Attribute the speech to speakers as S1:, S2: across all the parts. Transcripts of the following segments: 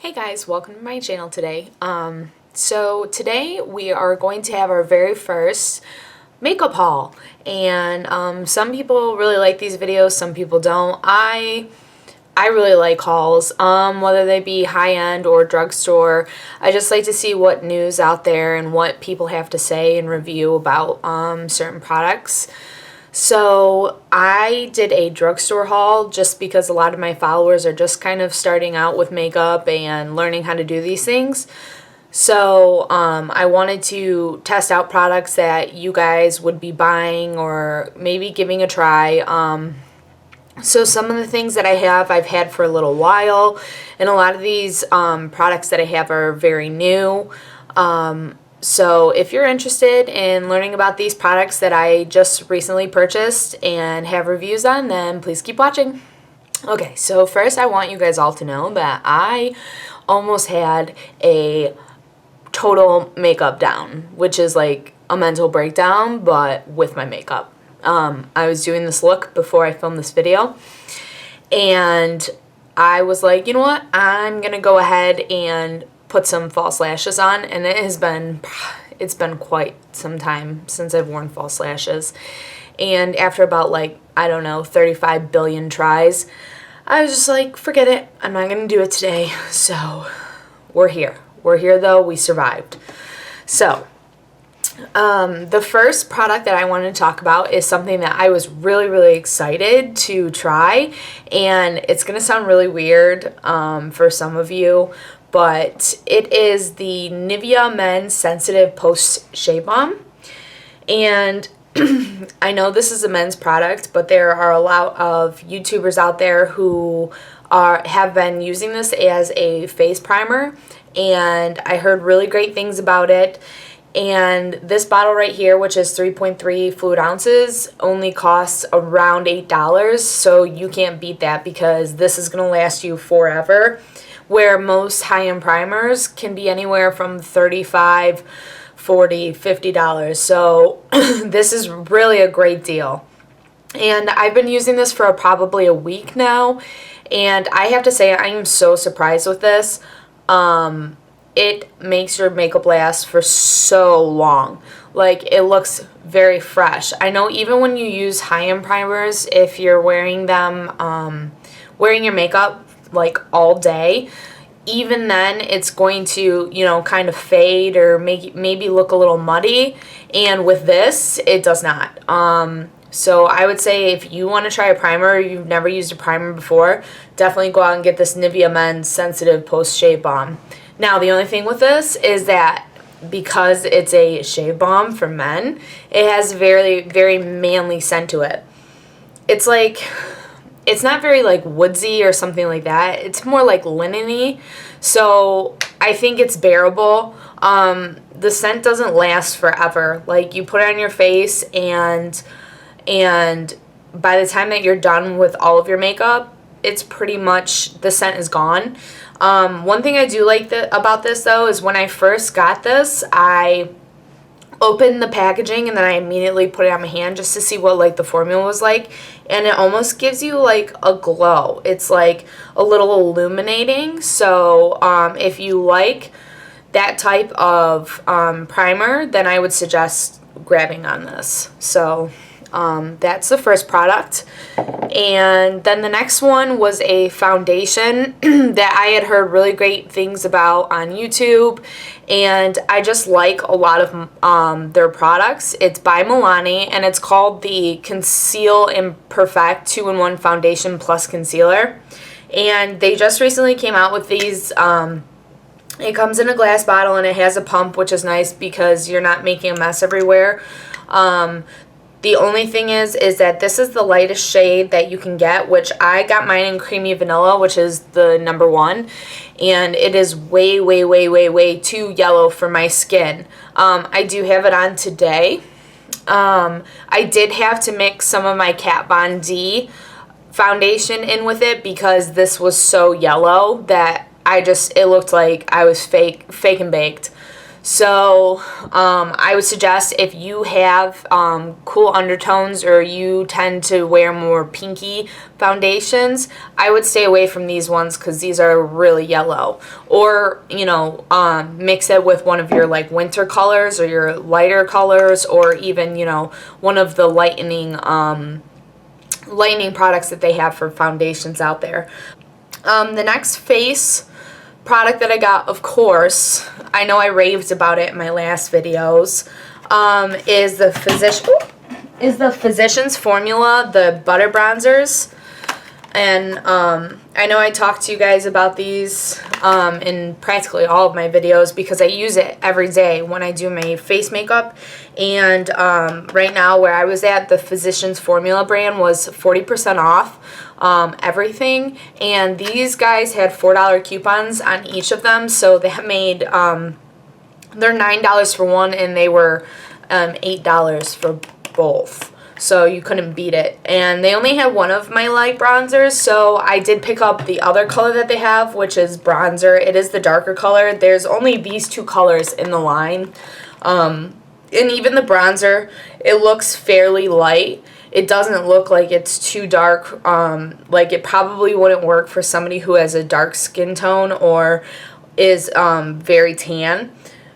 S1: Hey guys, welcome to my channel today. So today we are going to have our very first makeup haul, and some people really like these videos, some people don't. I really like hauls, whether they be high-end or drugstore. I just like to see what news out there and what people have to say and review about certain products. So I did a drugstore haul just because a lot of my followers are just kind of starting out with makeup and learning how to do these things. So I wanted to test out products that you guys would be buying or maybe giving a try. So some of the things that I've had for a little while, and a lot of these products that I have are very new. So if you're interested in learning about these products that I just recently purchased and have reviews on, then please keep watching. Okay, so first I want you guys all to know that I almost had a total makeup down, which is like a mental breakdown, but with my makeup. I was doing this look before I filmed this video, and I was like, you know what, I'm gonna go ahead and put some false lashes on, and it's been quite some time since I've worn false lashes. And after about, like, I don't know, 35 billion tries, I was just like, forget it, I'm not gonna do it today. So we're here though, we survived. So the first product that I wanted to talk about is something that I was really excited to try, and it's gonna sound really weird for some of you, but it is the Nivea Men's Sensitive Post Shave Balm. And I know this is a men's product, but there are a lot of YouTubers out there who have been using this as a face primer, and I heard really great things about it. And this bottle right here, which is 3.3 fluid ounces, only costs around $8, so you can't beat that because this is going to last you forever, where most high-end primers can be anywhere from $35, $40, $50. So this is really a great deal. And I've been using this for probably a week now, and I have to say I am so surprised with this. It makes your makeup last for so long. Like, it looks very fresh. I know even when you use high-end primers, if you're wearing them, wearing your makeup like all day, even then it's going to, you know, kind of fade or maybe look a little muddy. And with this, it does not. So I would say if you want to try a primer or you've never used a primer before, definitely go out and get this Nivea Men's Sensitive Post Shave Balm. Now, the only thing with this is that because it's a shave balm for men, it has a very manly scent to it. It's like, it's not very like woodsy or something like that. It's more like linen-y. So I think it's bearable. The scent doesn't last forever. Like, you put it on your face, and by the time that you're done with all of your makeup, it's pretty much, the scent is gone. One thing I do like about this though is when I first got this, I opened the packaging and then I immediately put it on my hand just to see what like the formula was like, and it almost gives you like a glow. It's like a little illuminating. So if you like that type of primer, then I would suggest grabbing on this. So that's the first product. And then the next one was a foundation that I had heard really great things about on YouTube, and I just like a lot of their products. It's by Milani, and it's called the Conceal and Perfect 2-in-1 Foundation Plus Concealer. And they just recently came out with these. It comes in a glass bottle, and it has a pump, which is nice because you're not making a mess everywhere. The only thing is that this is the lightest shade that you can get, which I got mine in Creamy Vanilla, which is the number one, and it is way too yellow for my skin. I do have it on today. I did have to mix some of my Kat Von D foundation in with it because this was so yellow that it looked like I was fake and baked. So I would suggest if you have cool undertones or you tend to wear more pinky foundations, I would stay away from these ones because these are really yellow. Or, you know, mix it with one of your like winter colors or your lighter colors, or even, you know, one of the lightening products that they have for foundations out there. The next face product that I got, of course, I know I raved about it in my last videos, is the Physicians Formula, the butter bronzers. And I know I talked to you guys about these in practically all of my videos because I use it every day when I do my face makeup. And right now where I was at, the Physicians Formula brand was 40% off everything. And these guys had $4 coupons on each of them. So that made, they're $9 for one and they were $8 for both. So you couldn't beat it. And they only had one of my light bronzers, so I did pick up the other color that they have, which is bronzer. It is the darker color. There's only these two colors in the line. And even the bronzer, it looks fairly light. It doesn't look like it's too dark. Like it probably wouldn't work for somebody who has a dark skin tone or is very tan.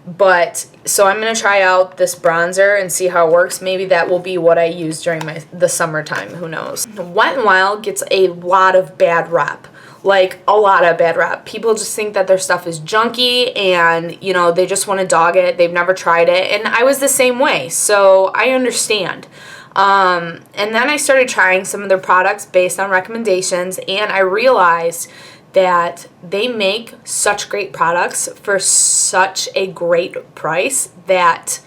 S1: But so I'm going to try out this bronzer and see how it works. Maybe that will be what I use during the summertime. Who knows? Wet n Wild gets a lot of bad rep. Like, a lot of bad rep. People just think that their stuff is junky and, you know, they just want to dog it. They've never tried it. And I was the same way. So I understand. And then I started trying some of their products based on recommendations. And I realized that they make such great products for such a great price that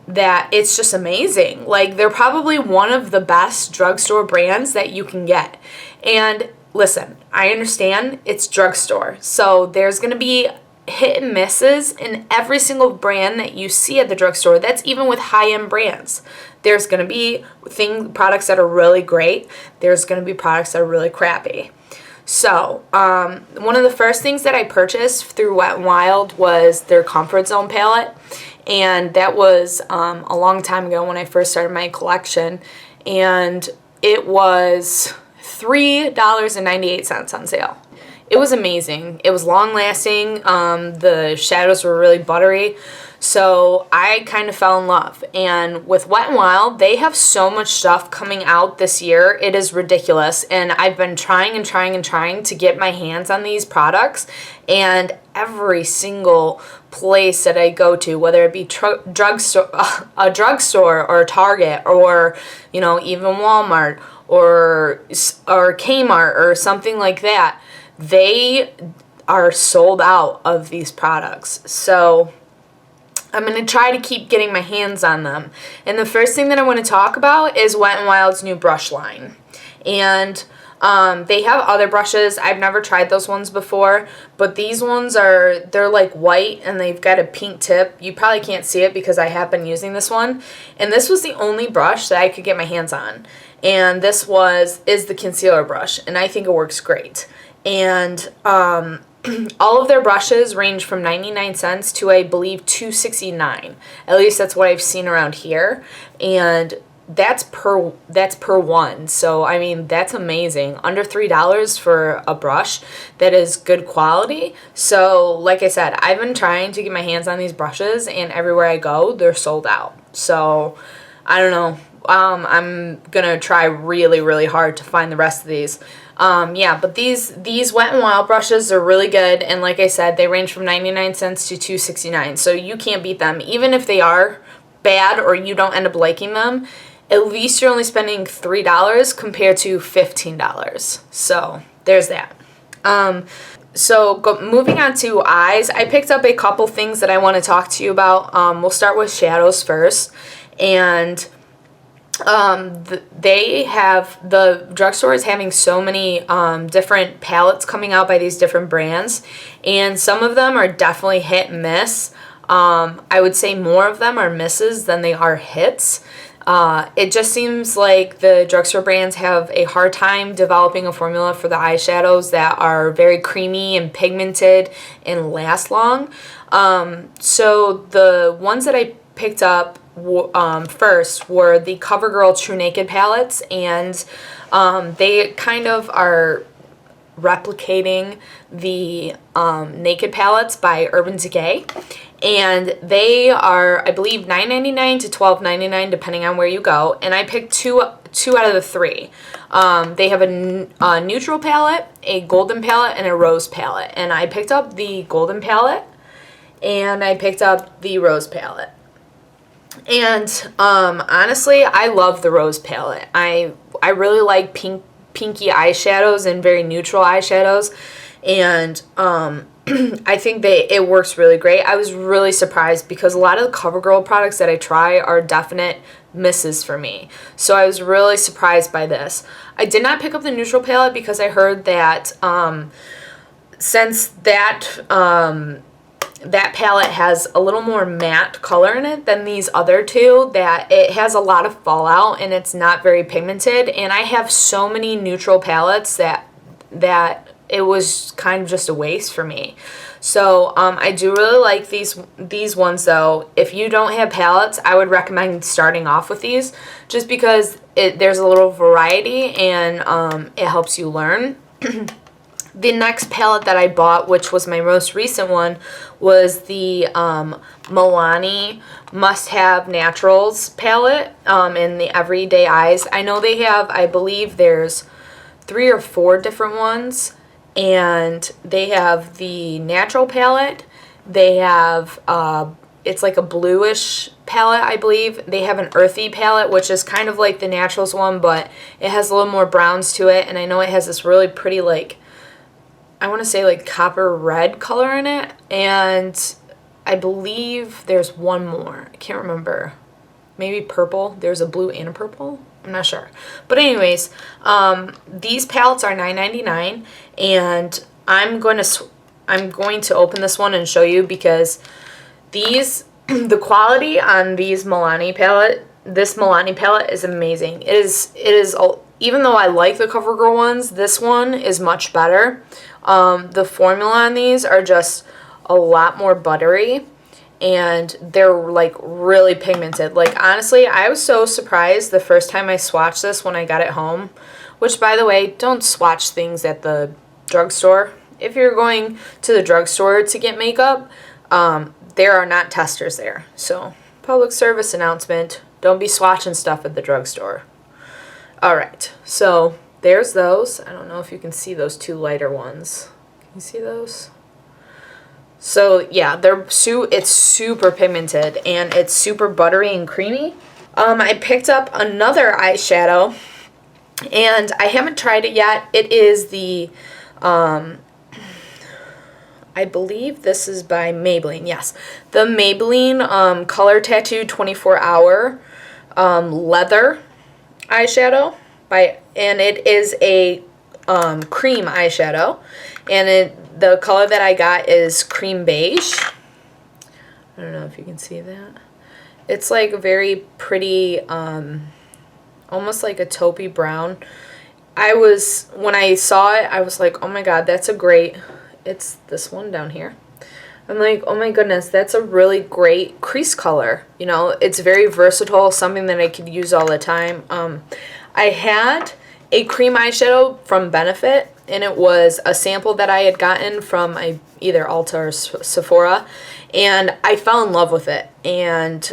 S1: it's just amazing. Like, they're probably one of the best drugstore brands that you can get. And listen, I understand it's drugstore, so there's going to be hit and misses in every single brand that you see at the drugstore. That's even with high-end brands. There's going to be products that are really great. There's going to be products that are really crappy. So, one of the first things that I purchased through Wet n Wild was their Comfort Zone palette, and that was a long time ago when I first started my collection, and it was $3.98 on sale. It was amazing. It was long-lasting. The shadows were really buttery. So I kind of fell in love. And with Wet n Wild, they have so much stuff coming out this year. It is ridiculous. And I've been trying to get my hands on these products. And every single place that I go to, whether it be drugstore, a drugstore or a Target or, you know, even Walmart or Kmart or something like that, they are sold out of these products. So I'm going to try to keep getting my hands on them. And the first thing that I want to talk about is Wet n Wild's new brush line. And they have other brushes. I've never tried those ones before, but these ones they're like white and they've got a pink tip. You probably can't see it because I have been using this one. And this was the only brush that I could get my hands on. And this is the concealer brush, and I think it works great. And all of their brushes range from 99 cents to, I believe, $2.69. At least that's what I've seen around here. And that's per one. So, I mean, that's amazing. Under $3 for a brush that is good quality. So, like I said, I've been trying to get my hands on these brushes, and everywhere I go, they're sold out. So, I don't know. I'm gonna try really, really hard to find the rest of these. Yeah, but these Wet n Wild brushes are really good, and like I said, they range from 99 cents to $2.69, so you can't beat them. Even if they are bad or you don't end up liking them, at least you're only spending $3 compared to $15. So there's that. Moving on to eyes, I picked up a couple things that I want to talk to you about. We'll start with shadows first, and the drugstore is having so many different palettes coming out by these different brands, and some of them are definitely hit and miss. I would say more of them are misses than they are hits. It just seems like the drugstore brands have a hard time developing a formula for the eyeshadows that are very creamy and pigmented and last long. So the ones that I picked up first were the CoverGirl True Naked palettes, and they kind of are replicating the Naked palettes by Urban Decay, and they are, I believe, $9.99 to $12.99 depending on where you go, and I picked two out of the three. They have a neutral palette, a golden palette, and a rose palette, and I picked up the golden palette and I picked up the rose palette. And honestly, I love the rose palette. I really like pinky eyeshadows and very neutral eyeshadows, and I think it works really great. I was really surprised because a lot of the CoverGirl products that I try are definite misses for me. So I was really surprised by this. I did not pick up the neutral palette because I heard that since that palette has a little more matte color in it than these other two, that it has a lot of fallout and it's not very pigmented, and I have so many neutral palettes that it was kind of just a waste for me. So I do really like these ones though. If you don't have palettes, I would recommend starting off with these just because there's a little variety and it helps you learn. The next palette that I bought, which was my most recent one, was the Milani Must Have Naturals palette in the Everyday Eyes. I know they have, I believe there's 3 or 4 different ones, and they have the natural palette. They have, it's like a bluish palette, I believe. They have an earthy palette, which is kind of like the naturals one, but it has a little more browns to it, and I know it has this really pretty, like, I want to say like copper red color in it, and I believe there's one more. I can't remember. Maybe purple. There's a blue and a purple. I'm not sure. But anyways, these palettes are $9.99, and I'm going to open this one and show you because the quality on this Milani palette is amazing. It is even though I like the CoverGirl ones, this one is much better. The formula on these are just a lot more buttery, and they're like really pigmented. Like honestly, I was so surprised the first time I swatched this when I got it home, which by the way, don't swatch things at the drugstore. If you're going to the drugstore to get makeup, there are not testers there. So public service announcement, don't be swatching stuff at the drugstore. Alright, so there's those. I don't know if you can see those 2 lighter ones. Can you see those? So yeah, it's super pigmented and it's super buttery and creamy. I picked up another eyeshadow and I haven't tried it yet. It is the, I believe this is by Maybelline, yes. The Maybelline Color Tattoo 24-Hour Leather eyeshadow, and it is a cream eyeshadow, and the color that I got is cream beige. I don't know if you can see that. It's like very pretty, almost like a taupey brown. When I saw it, I was like, oh my god, that's a great, it's this one down here. I'm like, oh my goodness, that's a really great crease color. You know, it's very versatile, something that I could use all the time. I had a cream eyeshadow from Benefit, and it was a sample that I had gotten from either Ulta or Sephora, and I fell in love with it. And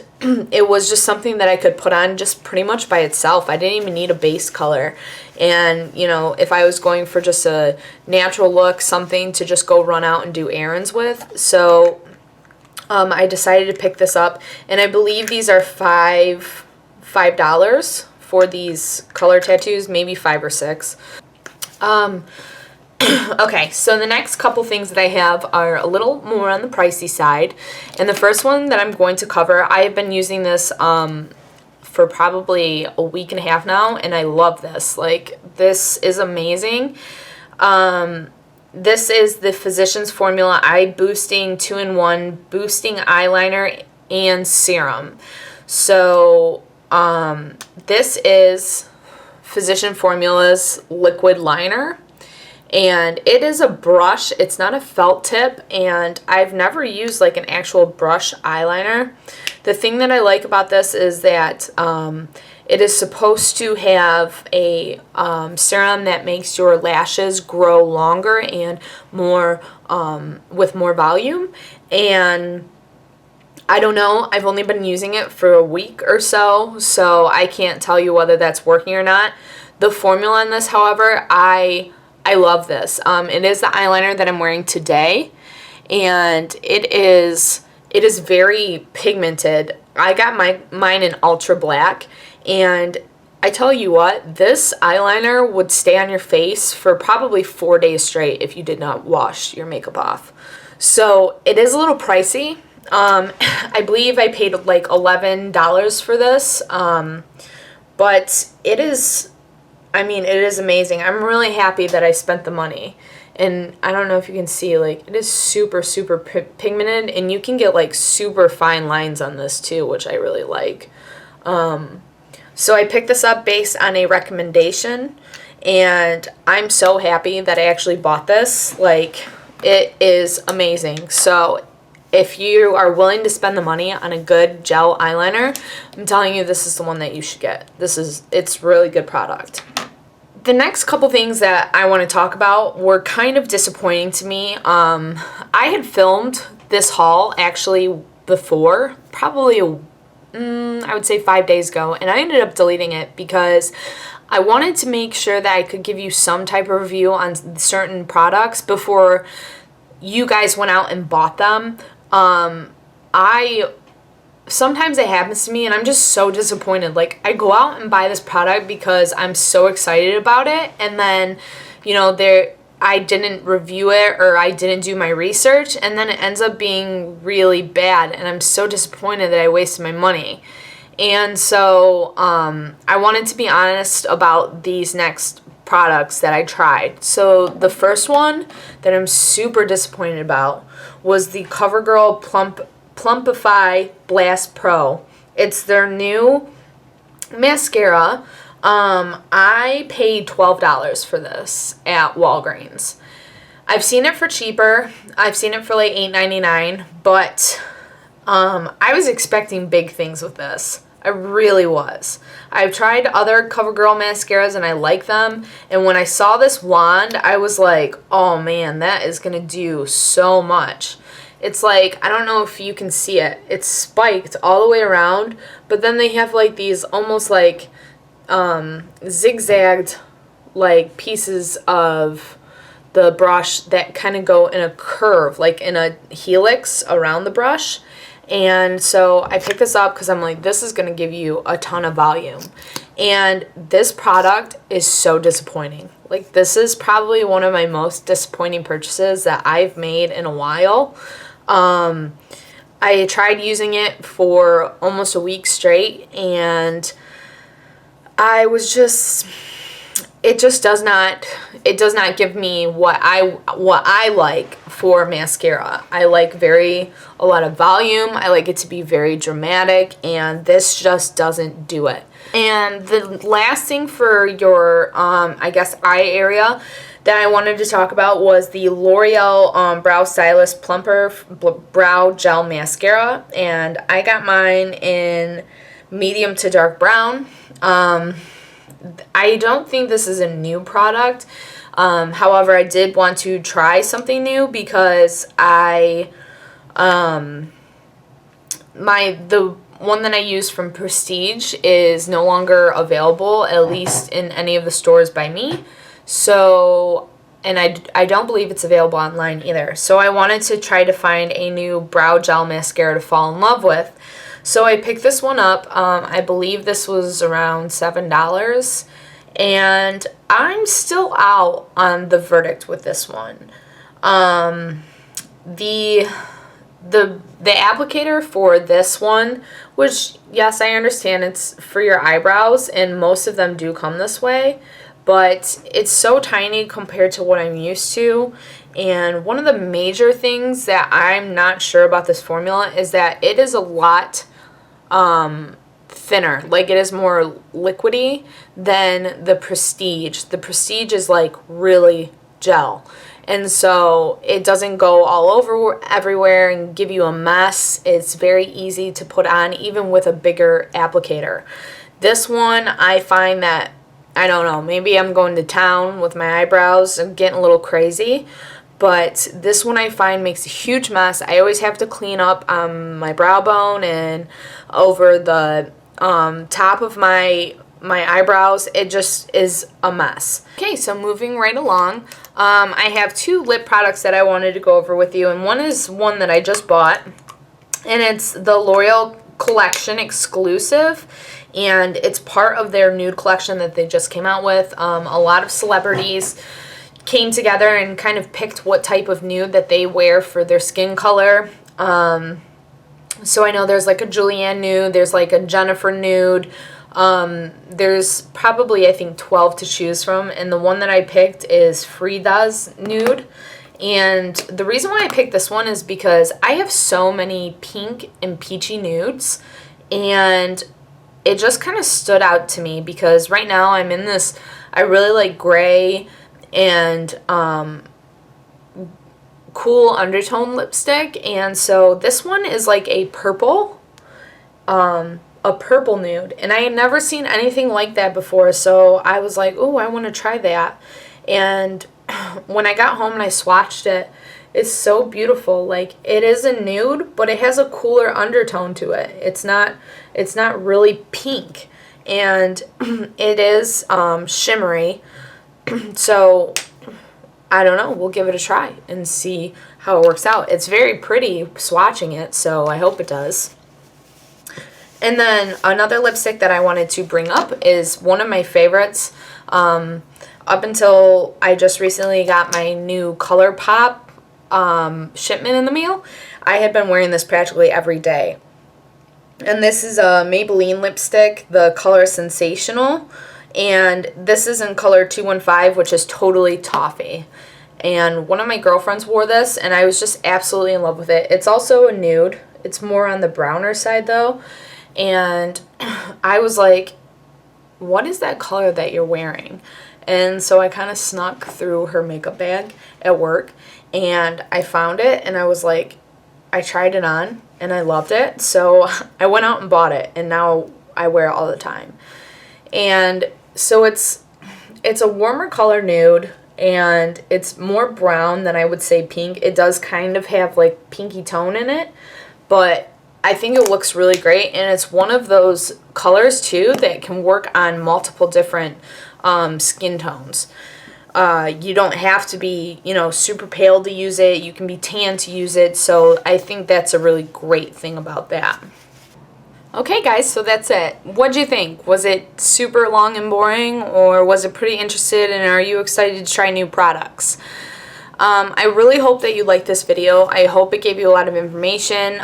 S1: it was just something that I could put on just pretty much by itself. I didn't even need a base color. And, you know, if I was going for just a natural look, something to just go run out and do errands with. So I decided to pick this up, and I believe these are $5 for these color tattoos, maybe 5 or 6. Okay, so the next couple things that I have are a little more on the pricey side, and the first one that I'm going to cover, I have been using this for probably a week and a half now, and I love this. Like, this is amazing. This is the Physicians Formula Eye Boosting 2-in-1 Boosting Eyeliner and Serum. So This is Physician Formula's liquid liner, and it is a brush. It's not a felt tip, and I've never used like an actual brush eyeliner. The thing that I like about this is that it is supposed to have a serum that makes your lashes grow longer and more with more volume. And I don't know, I've only been using it for a week or so, so I can't tell you whether that's working or not. The formula in this, however, I love this. It is the eyeliner that I'm wearing today, and it is very pigmented. I got mine in ultra black, and I tell you what, this eyeliner would stay on your face for probably 4 days straight if you did not wash your makeup off. So it is a little pricey. I believe I paid like $11 for this, but it is, I mean, it is amazing. I'm really happy that I spent the money. And I don't know if you can see, like, it is super, super pigmented, and you can get like super fine lines on this too, which I really like. So I picked this up based on a recommendation, and I'm so happy that I actually bought this. Like, it is amazing. So if you are willing to spend the money on a good gel eyeliner, I'm telling you, this is the one that you should get. It's really good product. The next couple things that I want to talk about were kind of disappointing to me. I had filmed this haul actually before, probably I would say 5 days ago, and I ended up deleting it because I wanted to make sure that I could give you some type of review on certain products before you guys went out and bought them. Sometimes it happens to me, and I'm just so disappointed. Like, I go out and buy this product because I'm so excited about it, and then, you know, I didn't review it, or I didn't do my research, and then it ends up being really bad, and I'm so disappointed that I wasted my money. And so I wanted to be honest about these next products that I tried. So the first one that I'm super disappointed about was the CoverGirl Plumpify Blast Pro. It's their new mascara. I paid $12 for this at Walgreens. I've seen it for cheaper. I've seen it for like $8.99, but I was expecting big things with this. I really was. I've tried other CoverGirl mascaras and I like them, and when I saw this wand, I was like, oh man, that is gonna do so much. It's like, I don't know if you can see it. It's spiked all the way around, but then they have like these almost like zigzagged like pieces of the brush that kind of go in a curve, like in a helix around the brush. And so I picked this up because I'm like, this is going to give you a ton of volume. And this product is so disappointing. Like, this is probably one of my most disappointing purchases that I've made in a while. I tried using it for almost a week straight, and I was just, it does not give me what I like for mascara. I like a lot of volume. I like it to be very dramatic, and this just doesn't do it. And the last thing for your, I guess, eye area that I wanted to talk about was the L'Oreal Brow Stylist Plumper Brow Gel Mascara, and I got mine in medium to dark brown. I don't think this is a new product. However, I did want to try something new because the one that I use from Prestige is no longer available, at least in any of the stores by me. So, and I don't believe it's available online either. So I wanted to try to find a new brow gel mascara to fall in love with. So I picked this one up. I believe this was around $7. And I'm still out on the verdict with this one. The applicator for this one, which, yes, I understand it's for your eyebrows, and most of them do come this way, but it's so tiny compared to what I'm used to. And one of the major things that I'm not sure about this formula is that it is a lot thinner. Like, it is more liquidy than the Prestige. The Prestige is like really gel. And so it doesn't go all over everywhere and give you a mess. It's very easy to put on even with a bigger applicator. This one, I find that, I don't know, maybe I'm going to town with my eyebrows and getting a little crazy, but this one I find makes a huge mess. I always have to clean up my brow bone and over the top of my eyebrows. It just is a mess. Okay, so moving right along, I have 2 lip products that I wanted to go over with you, and one is one that I just bought, and it's the L'Oreal Collection exclusive, and it's part of their nude collection that they just came out with. A lot of celebrities came together and kind of picked what type of nude that they wear for their skin color. So I know there's like a Julianne nude, there's like a Jennifer nude. There's probably, I think, 12 to choose from, and the one that I picked is Frida's nude. And the reason why I picked this one is because I have so many pink and peachy nudes, and it just kind of stood out to me because right now I'm in this, I really like gray and cool undertone lipstick, and so this one is like a purple nude, and I had never seen anything like that before, so I was like, oh, I want to try that. And when I got home and I swatched it, it's so beautiful. Like, it is a nude, but it has a cooler undertone to it. It's not really pink, and it is shimmery. So I don't know, we'll give it a try and see how it works out. It's very pretty swatching it, so I hope it does. And then another lipstick that I wanted to bring up is one of my favorites. Up until I just recently got my new ColourPop shipment in the mail, I had been wearing this practically every day. And this is a Maybelline lipstick, the color Sensational. And this is in color 215, which is totally toffee. And one of my girlfriends wore this, and I was just absolutely in love with it. It's also a nude. It's more on the browner side, though. And I was like, what is that color that you're wearing? And so I kind of snuck through her makeup bag at work, and I found it, and I was like, I tried it on, and I loved it. So I went out and bought it, and now I wear it all the time. And so it's a warmer color nude, and it's more brown than I would say pink. It does kind of have like pinky tone in it, but I think it looks really great, and it's one of those colors too that can work on multiple different skin tones. You don't have to be, super pale to use it. You can be tan to use it, so I think that's a really great thing about that. Okay, guys, so that's it. What'd you think? Was it super long and boring, or was it pretty interested, and are you excited to try new products? I really hope that you liked this video. I hope it gave you a lot of information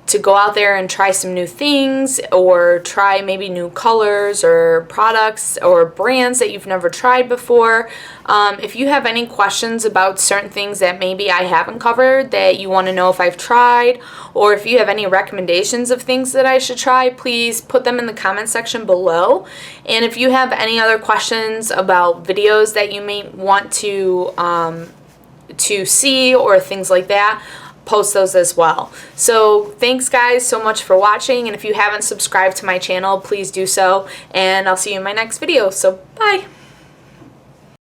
S1: to go out there and try some new things, or try maybe new colors or products or brands that you've never tried before. If you have any questions about certain things that maybe I haven't covered that you want to know if I've tried, or if you have any recommendations of things that I should try, please put them in the comment section below. And if you have any other questions about videos that you may want to see or things like that, post those as well. So thanks guys so much for watching, and if you haven't subscribed to my channel, please do so, and I'll see you in my next video. So bye.